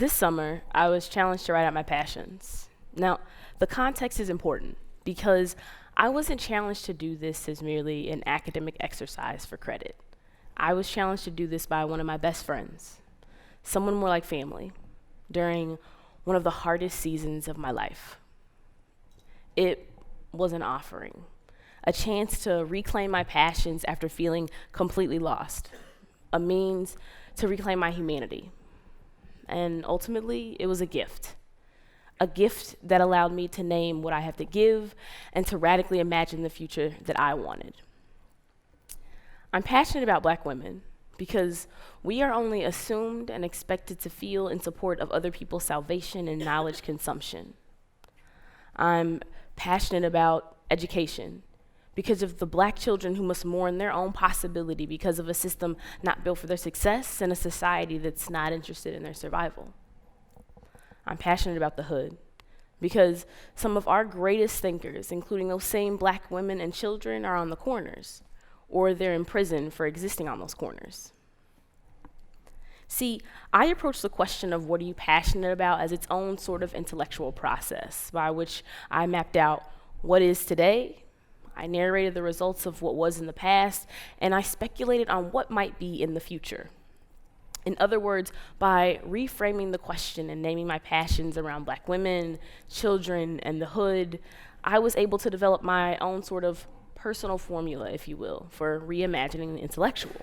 This summer, I was challenged to write out my passions. Now, the context is important because I wasn't challenged to do this as merely an academic exercise for credit. I was challenged to do this by one of my best friends, someone more like family, during one of the hardest seasons of my life. It was an offering, a chance to reclaim my passions after feeling completely lost, a means to reclaim my humanity. And ultimately, it was a gift that allowed me to name what I have to give and to radically imagine the future that I wanted. I'm passionate about Black women because we are only assumed and expected to feel in support of other people's salvation and knowledge consumption. I'm passionate about education because of the Black children who must mourn their own possibility because of a system not built for their success and a society that's not interested in their survival. I'm passionate about the hood because some of our greatest thinkers, including those same Black women and children, are on the corners, or they're in prison for existing on those corners. See, I approach the question of what are you passionate about as its own sort of intellectual process by which I mapped out what is today, I narrated the results of what was in the past, and I speculated on what might be in the future. In other words, by reframing the question and naming my passions around Black women, children, and the hood, I was able to develop my own sort of personal formula, if you will, for reimagining the intellectual.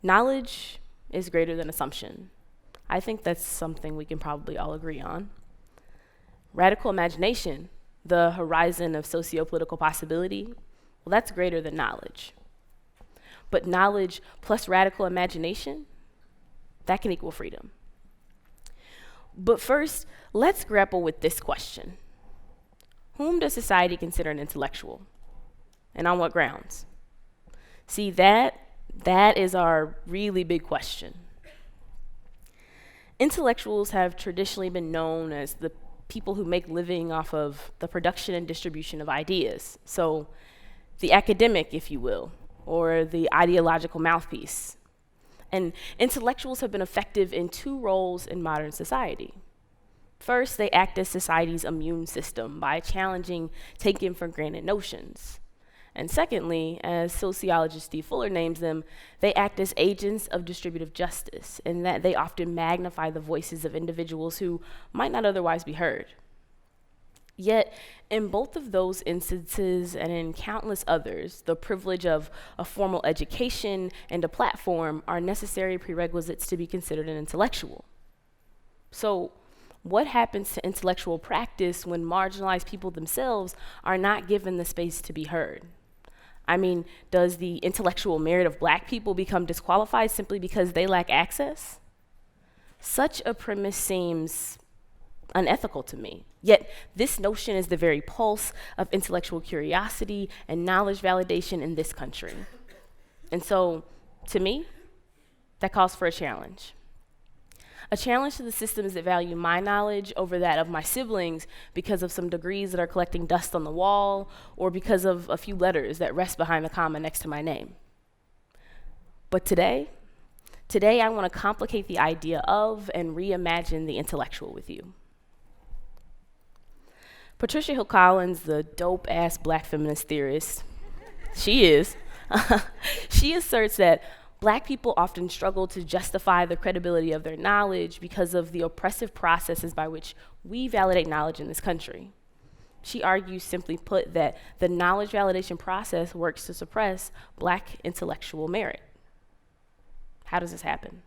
Knowledge is greater than assumption. I think that's something we can probably all agree on. Radical imagination, the horizon of socio-political possibility, well, that's greater than knowledge. But knowledge plus radical imagination, that can equal freedom. But first, let's grapple with this question. Whom does society consider an intellectual? And on what grounds? See, that is our really big question. Intellectuals have traditionally been known as the people who make living off of the production and distribution of ideas. So the academic, if you will, or the ideological mouthpiece. And intellectuals have been effective in two roles in modern society. First, they act as society's immune system by challenging taken for granted notions. And secondly, as sociologist Steve Fuller names them, they act as agents of distributive justice in that they often magnify the voices of individuals who might not otherwise be heard. Yet, in both of those instances and in countless others, the privilege of a formal education and a platform are necessary prerequisites to be considered an intellectual. So, what happens to intellectual practice when marginalized people themselves are not given the space to be heard? I mean, does the intellectual merit of Black people become disqualified simply because they lack access? Such a premise seems unethical to me. Yet, this notion is the very pulse of intellectual curiosity and knowledge validation in this country. And so, to me, that calls for a challenge. A challenge to the systems that value my knowledge over that of my siblings because of some degrees that are collecting dust on the wall or because of a few letters that rest behind the comma next to my name. But today I want to complicate the idea of and reimagine the intellectual with you. Patricia Hill Collins, the dope-ass Black feminist theorist, she asserts that Black people often struggle to justify the credibility of their knowledge because of the oppressive processes by which we validate knowledge in this country. She argues, simply put, that the knowledge validation process works to suppress Black intellectual merit. How does this happen?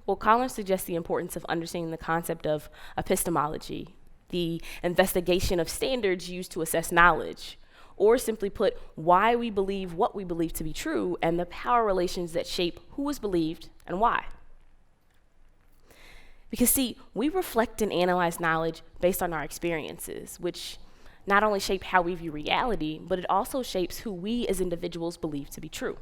Well, Collins suggests the importance of understanding the concept of epistemology, the investigation of standards used to assess knowledge, or simply put, why we believe what we believe to be true and the power relations that shape who is believed and why. Because see, we reflect and analyze knowledge based on our experiences, which not only shape how we view reality, but it also shapes who we as individuals believe to be true.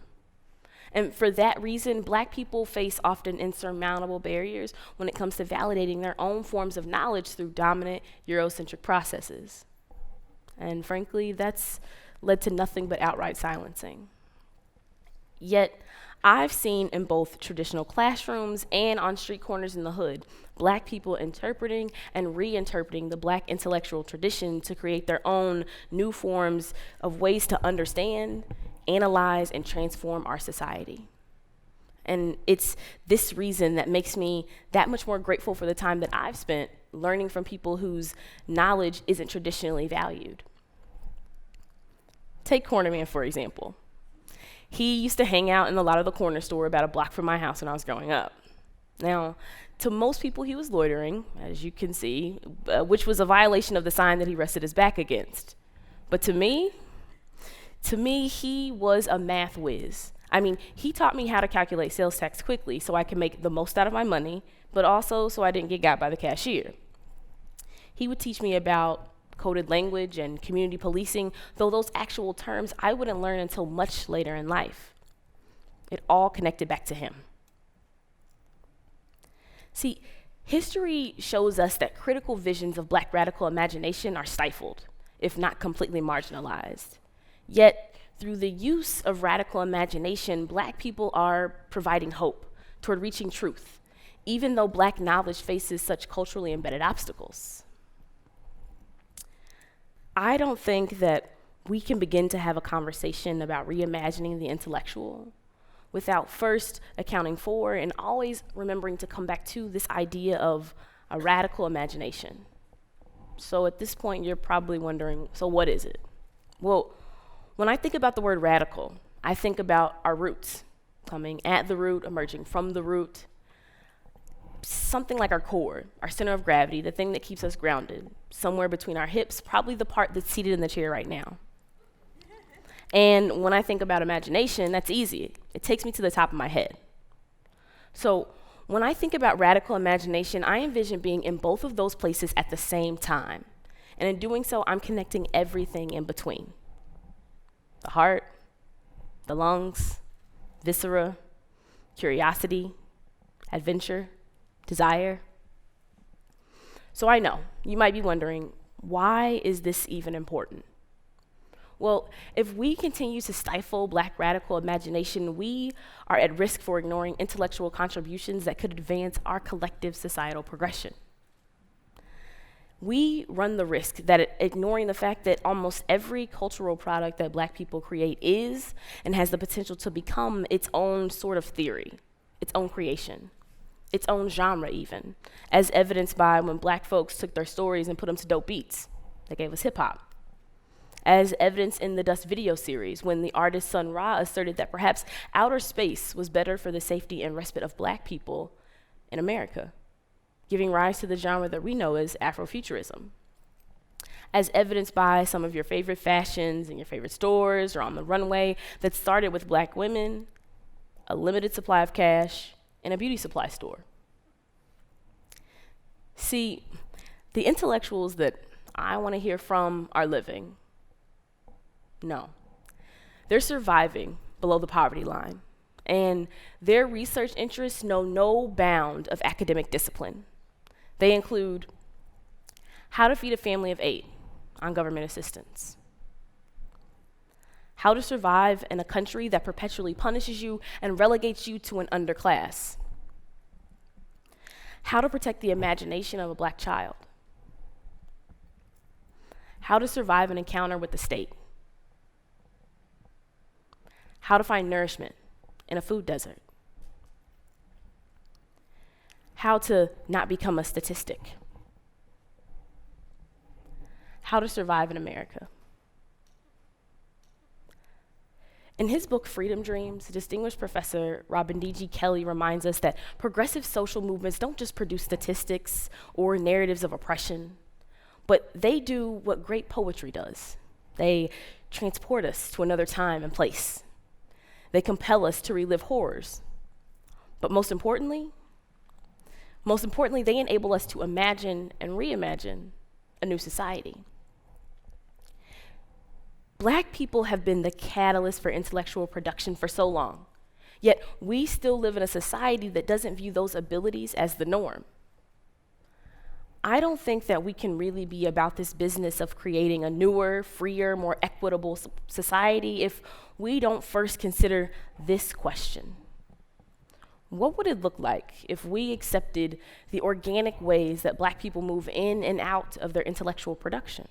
And for that reason, Black people face often insurmountable barriers when it comes to validating their own forms of knowledge through dominant Eurocentric processes. And frankly, that's led to nothing but outright silencing. Yet, I've seen in both traditional classrooms and on street corners in the hood, Black people interpreting and reinterpreting the Black intellectual tradition to create their own new forms of ways to understand, analyze, and transform our society. And it's this reason that makes me that much more grateful for the time that I've spent learning from people whose knowledge isn't traditionally valued. Take Cornerman, for example. He used to hang out in a lot of the corner store about a block from my house when I was growing up. Now, to most people, he was loitering, as you can see, which was a violation of the sign that he rested his back against. But to me, he was a math whiz. I mean, he taught me how to calculate sales tax quickly so I could make the most out of my money, but also so I didn't get got by the cashier. He would teach me about coded language and community policing, though those actual terms I wouldn't learn until much later in life. It all connected back to him. See, history shows us that critical visions of Black radical imagination are stifled, if not completely marginalized. Yet, through the use of radical imagination, Black people are providing hope toward reaching truth, even though Black knowledge faces such culturally embedded obstacles. I don't think that we can begin to have a conversation about reimagining the intellectual without first accounting for and always remembering to come back to this idea of a radical imagination. So at this point, you're probably wondering, so what is it? Well, when I think about the word radical, I think about our roots, coming at the root, emerging from the root, something like our core, our center of gravity, the thing that keeps us grounded, somewhere between our hips, probably the part that's seated in the chair right now. And when I think about imagination, that's easy. It takes me to the top of my head. So when I think about radical imagination, I envision being in both of those places at the same time. And in doing so, I'm connecting everything in between. The heart, the lungs, viscera, curiosity, adventure, desire. So I know, you might be wondering, why is this even important? Well, if we continue to stifle Black radical imagination, we are at risk for ignoring intellectual contributions that could advance our collective societal progression. We run the risk that ignoring the fact that almost every cultural product that Black people create is and has the potential to become its own sort of theory, its own creation, its own genre even, as evidenced by when Black folks took their stories and put them to dope beats. They gave us hip hop. As evidenced in the Dust video series, when the artist Sun Ra asserted that perhaps outer space was better for the safety and respite of Black people in America, giving rise to the genre that we know as Afrofuturism. As evidenced by some of your favorite fashions in your favorite stores or on the runway that started with Black women, a limited supply of cash, and a beauty supply store. See, the intellectuals that I want to hear from are living. No, they're surviving below the poverty line, and their research interests know no bound of academic discipline. They include how to feed a family of 8 on government assistance, how to survive in a country that perpetually punishes you and relegates you to an underclass, how to protect the imagination of a Black child, how to survive an encounter with the state, how to find nourishment in a food desert, how to not become a statistic, how to survive in America. In his book, Freedom Dreams, distinguished professor Robin D.G. Kelley reminds us that progressive social movements don't just produce statistics or narratives of oppression, but they do what great poetry does. They transport us to another time and place. They compel us to relive horrors. But most importantly, they enable us to imagine and reimagine a new society. Black people have been the catalyst for intellectual production for so long, yet we still live in a society that doesn't view those abilities as the norm. I don't think that we can really be about this business of creating a newer, freer, more equitable society if we don't first consider this question. What would it look like if we accepted the organic ways that Black people move in and out of their intellectual production?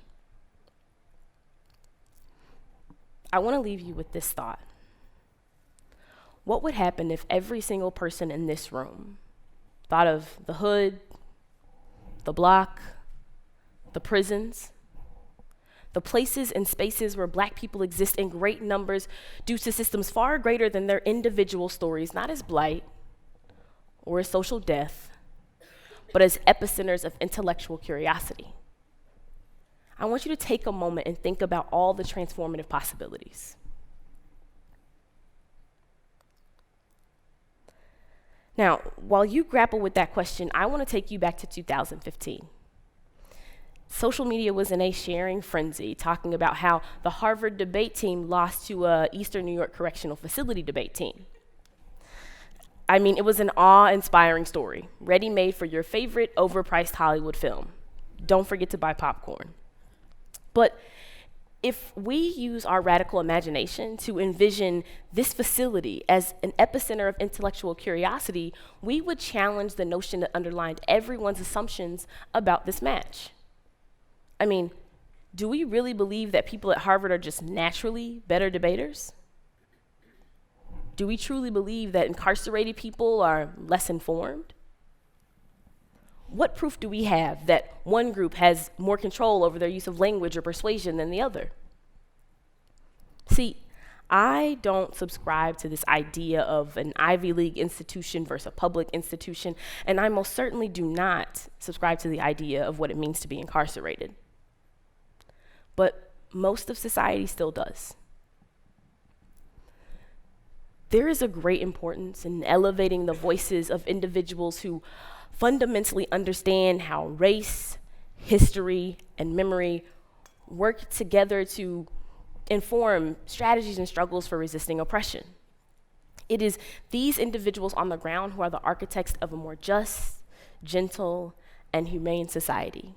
I want to leave you with this thought. What would happen if every single person in this room thought of the hood, the block, the prisons, the places and spaces where Black people exist in great numbers due to systems far greater than their individual stories, not as blight or as social death, but as epicenters of intellectual curiosity? I want you to take a moment and think about all the transformative possibilities. Now, while you grapple with that question, I want to take you back to 2015. Social media was in a sharing frenzy, talking about how the Harvard debate team lost to a Eastern New York Correctional Facility debate team. I mean, it was an awe-inspiring story, ready-made for your favorite overpriced Hollywood film. Don't forget to buy popcorn. But if we use our radical imagination to envision this facility as an epicenter of intellectual curiosity, we would challenge the notion that underlined everyone's assumptions about this match. I mean, do we really believe that people at Harvard are just naturally better debaters? Do we truly believe that incarcerated people are less informed? What proof do we have that one group has more control over their use of language or persuasion than the other? See, I don't subscribe to this idea of an Ivy League institution versus a public institution, and I most certainly do not subscribe to the idea of what it means to be incarcerated. But most of society still does. There is a great importance in elevating the voices of individuals who fundamentally understand how race, history, and memory work together to inform strategies and struggles for resisting oppression. It is these individuals on the ground who are the architects of a more just, gentle, and humane society,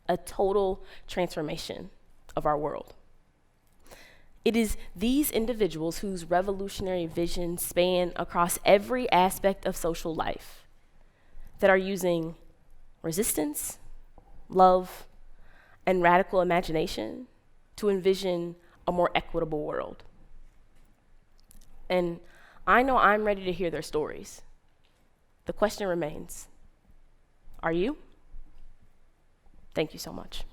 a total transformation of our world. It is these individuals whose revolutionary visions span across every aspect of social life that are using resistance, love, and radical imagination to envision a more equitable world. And I know I'm ready to hear their stories. The question remains, are you? Thank you so much.